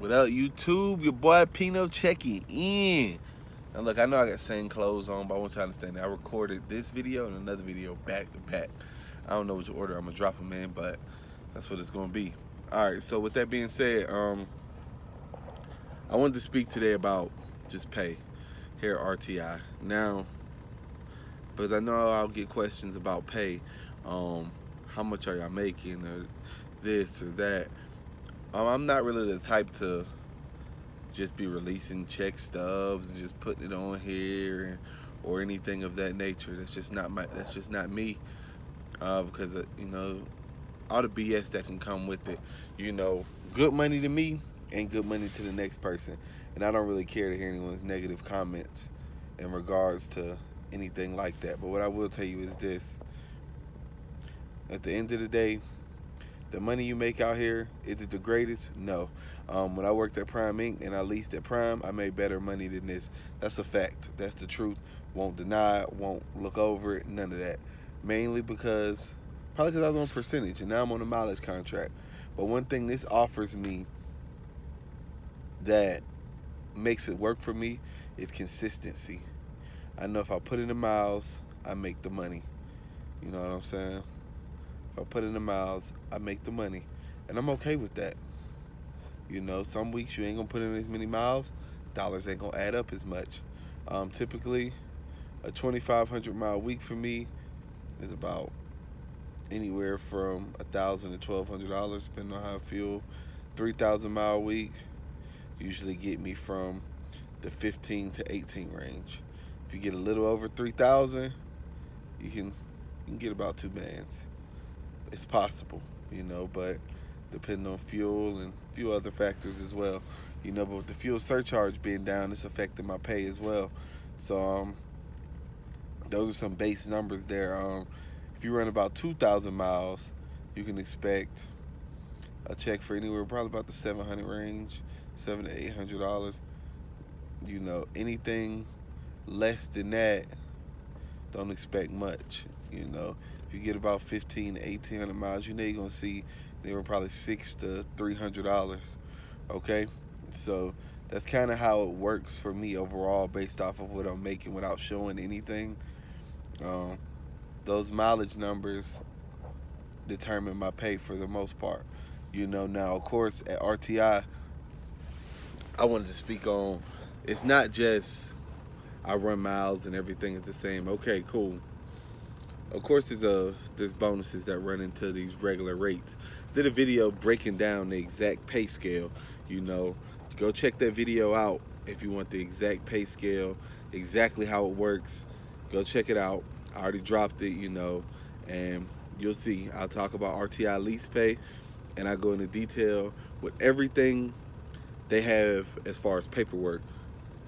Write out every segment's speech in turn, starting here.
What up, YouTube? Your boy Pino checking in. Now look, I know I got same clothes on, but I want you to understand that I recorded this video and another video back to back. I don't know which order I'm gonna drop them in, but that's what it's gonna be. Alright, so with that being said, I wanted to speak today about just pay here at RTI. Now, because I know I'll get questions about pay, how much are y'all making, or this or that. I'm not really the type to just be releasing check stubs and just putting it on here or anything of that nature. That's just not me. Because all the BS that can come with it. Good money to me ain't good money to the next person, and I don't really care to hear anyone's negative comments in regards to anything like that. But what I will tell you is this: at the end of the day, the money you make out here, is it the greatest? No. When I worked at Prime Inc. and I leased at Prime, I made better money than this. That's a fact. That's the truth. Won't deny it, won't look over it, none of that. Mainly probably because I was on percentage and now I'm on a mileage contract. But one thing this offers me that makes it work for me is consistency. I know if I put in the miles, I make the money. You know what I'm saying? If I put in the miles, I make the money. And I'm okay with that. Some weeks you ain't gonna put in as many miles, dollars ain't gonna add up as much. Typically, a 2,500 mile week for me is about anywhere from $1,000 to $1,200, depending on how I feel. 3,000 mile week usually get me from the 15 to 18 range. If you get a little over 3,000, you can get about 2 bands. It's possible, but depending on fuel and a few other factors as well, but with the fuel surcharge being down, it's affecting my pay as well. So those are some base numbers there. If you run about 2,000 miles, you can expect a check for anywhere probably about the 700 range, $700 to $800. Anything less than that, don't expect much. If you get about 1,500 to 1,800 miles, you're gonna see they were probably $600 to $300. Okay, so that's kind of how it works for me overall, based off of what I'm making without showing anything. Those mileage numbers determine my pay for the most part. Now of course at RTI, I wanted to speak on. It's not just I run miles and everything is the same. Okay, cool. Of course, there's bonuses that run into these regular rates. Did a video breaking down the exact pay scale. Go check that video out if you want the exact pay scale, exactly how it works. Go check it out. I already dropped it, and you'll see. I'll talk about RTI lease pay, and I go into detail with everything they have as far as paperwork,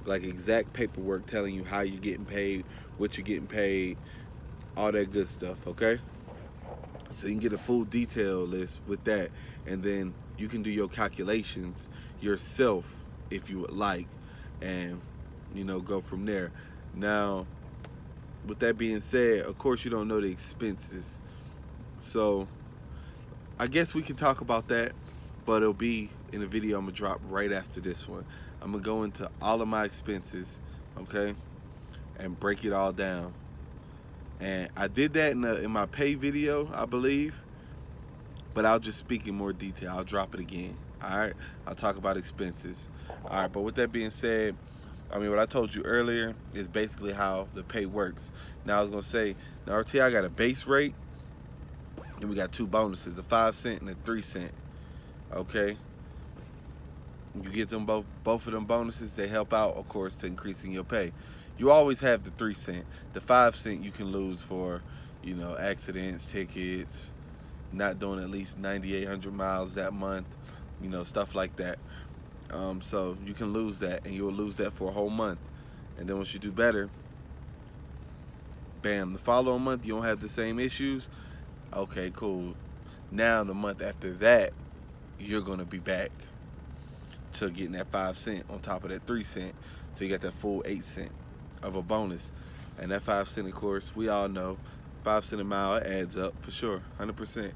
like exact paperwork telling you how you're getting paid, what you're getting paid, all that good stuff, okay? So you can get a full detail list with that, and then you can do your calculations yourself if you would like, and go from there. Now, with that being said, of course you don't know the expenses, so I guess we can talk about that, but it'll be in a video I'm gonna drop right after this one. I'm gonna go into all of my expenses, okay, and break it all down. And I did that in my pay video, I believe, but I'll just speak in more detail. I'll drop it again. All right, I'll talk about expenses. All right, but with that being said, what I told you earlier is basically how the pay works. Now I was gonna say, now RTI got a base rate, and we got 2 bonuses, a 5 cent and a 3 cent. Okay, you get them both of them bonuses. They help out, of course, to increasing your pay. You always have the 3 cent. The 5 cent you can lose for, accidents, tickets, not doing at least 9,800 miles that month, stuff like that. So you can lose that, and you will lose that for a whole month. And then once you do better, bam, the following month you don't have the same issues. Okay, cool. Now the month after that, you're gonna be back to getting that 5 cent on top of that 3 cent. So you got that full 8 cent of a bonus. And that 5 cent, of course, we all know 5 cent a mile, it adds up for sure, 100%.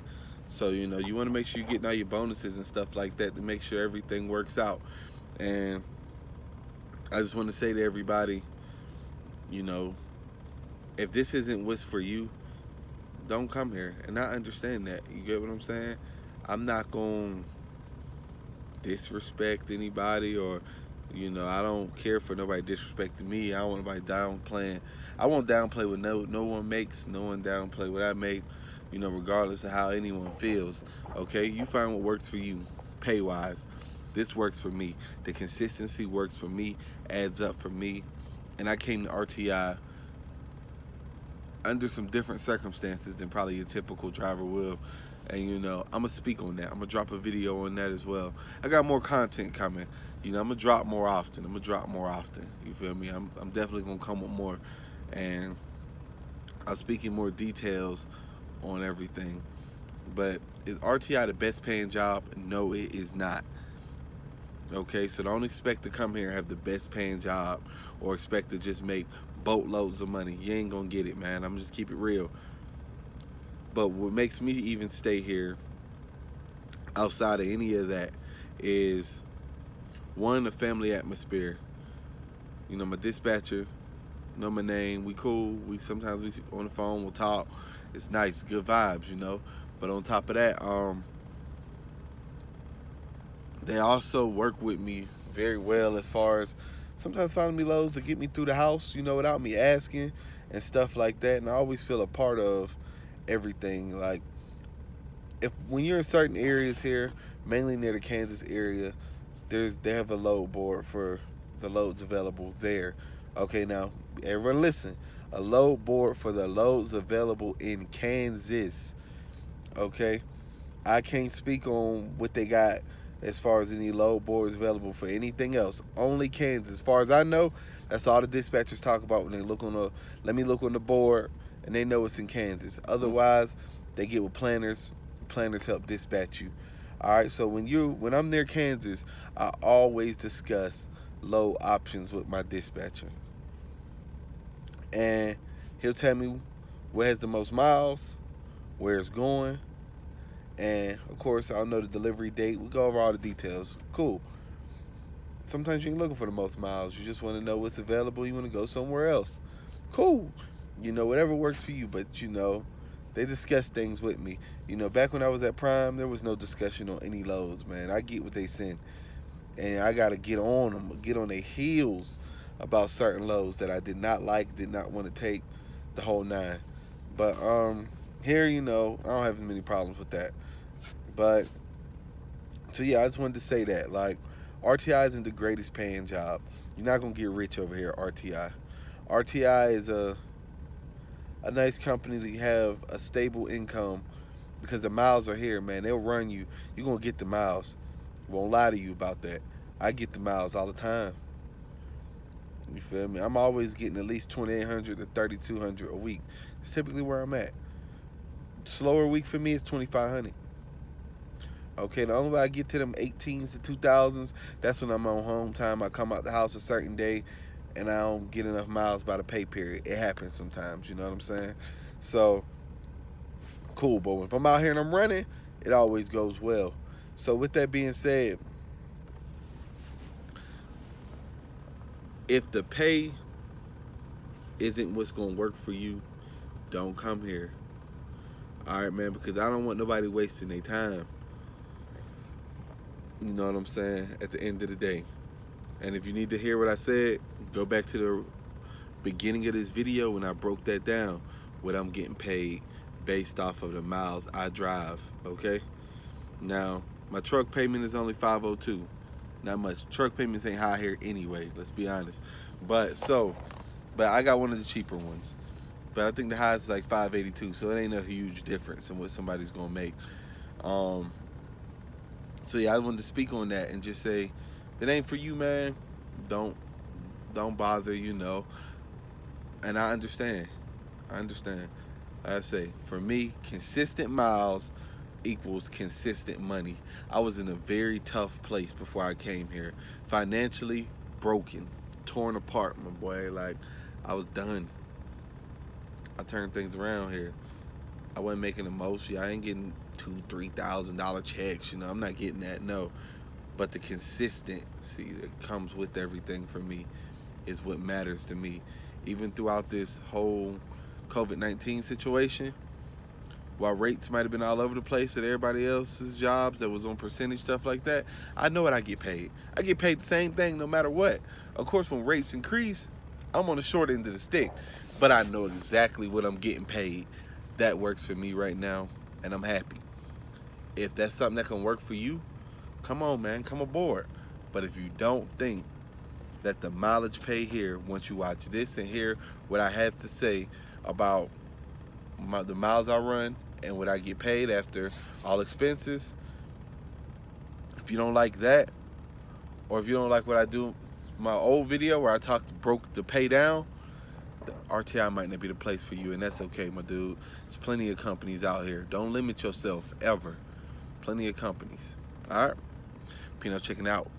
So, you know, you want to make sure you're getting all your bonuses and stuff like that to make sure everything works out. And I just want to say to everybody, you know, if this isn't what's for you, don't come here. And I understand that. You get what I'm saying? I'm not going to disrespect anybody, or, you know, I don't care for nobody disrespecting me. I don't want nobody downplaying. I won't downplay what no one makes. No one downplay what I make, you know, regardless of how anyone feels. Okay? You find what works for you, pay wise. This works for me. The consistency works for me, adds up for me. And I came to RTI under some different circumstances than probably a typical driver will. And, you know, I'm going to speak on that. I'm going to drop a video on that as well. I got more content coming. You know, I'm going to drop more often. You feel me? I'm definitely going to come with more. And I'll speak in more details on everything. But is RTI the best paying job? No, it is not. Okay, so don't expect to come here and have the best paying job, or expect to just make boatloads of money. You ain't gonna get it, man. I'm just keep it real. But what makes me even stay here outside of any of that is, one, the family atmosphere. You know, my dispatcher know my name. We cool. We on the phone, we'll talk. It's nice, good vibes, you know. But on top of that, they also work with me very well as far as sometimes finding me loads to get me through the house, you know, without me asking and stuff like that. And I always feel a part of everything. Like, if when you're in certain areas here, mainly near the Kansas area, they have a load board for the loads available there. Okay, now everyone listen. A load board for the loads available in Kansas. Okay, I can't speak on what they got as far as any load boards available for anything else. Only Kansas. As far as I know, that's all the dispatchers talk about when they look on the, let me look on the board, and they know it's in Kansas. Otherwise, they get with planners. Planners help dispatch you. All right, so when I'm near Kansas, I always discuss load options with my dispatcher. And he'll tell me where has the most miles, where it's going, and of course I'll know the delivery date. We go over all the details. Cool. Sometimes you ain't looking for the most miles. You just want to know what's available. You want to go somewhere else. Cool. You know, whatever works for you. But, you know, they discuss things with me. You know, back when I was at Prime, there was no discussion on any loads, man. I get what they send. And I got to get on them, get on their heels about certain loads that I did not like, did not want to take, the whole nine. But here, you know, I don't have many problems with that. But, so yeah, I just wanted to say that. Like, RTI isn't the greatest paying job. You're not going to get rich over here at RTI. RTI is a nice company to have a stable income because the miles are here, man. They'll run you. You're going to get the miles. Won't lie to you about that. I get the miles all the time. You feel me? I'm always getting at least 2,800 to 3,200 a week. It's typically where I'm at. Slower week for me is 2,500. Okay, the only way I get to them 18s to 2000s, that's when I'm on home time. I come out the house a certain day and I don't get enough miles by the pay period. It happens sometimes, you know what I'm saying? So, cool, but if I'm out here and I'm running, it always goes well. So with that being said, if the pay isn't what's going to work for you, don't come here. All right, man, because I don't want nobody wasting their time. You know what I'm saying? At the end of the day. And if you need to hear what I said, go back to the beginning of this video when I broke that down, what I'm getting paid based off of the miles I drive, okay? Now, my truck payment is only $502. Not much. Truck payments ain't high here anyway, let's be honest. But I got one of the cheaper ones. But I think the highest is like $582, so it ain't a huge difference in what somebody's gonna make. So yeah, I wanted to speak on that and just say, if it ain't for you, man, don't bother, you know. And I understand. Like I say, for me, consistent miles equals consistent money. I was in a very tough place before I came here. Financially broken, torn apart, my boy. Like, I was done. I turned things around here. I wasn't making the most. I ain't getting $2,000-$3,000 checks. You know, I'm not getting that, no. But the consistency that comes with everything for me is what matters to me. Even throughout this whole COVID-19 situation, while rates might have been all over the place at everybody else's jobs that was on percentage stuff like that, I know what I get paid. I get paid the same thing no matter what. Of course, when rates increase, I'm on the short end of the stick, but I know exactly what I'm getting paid. That works for me right now, and I'm happy. If that's something that can work for you, come on, man, come aboard. But if you don't think that the mileage pay here, once you watch this and hear what I have to say about the miles I run and what I get paid after all expenses, if you don't like that, or if you don't like what I do, my old video where I broke the pay down, the RTI might not be the place for you, and that's okay, my dude. There's plenty of companies out here. Don't limit yourself, ever. Plenty of companies. All right? Pino checking out.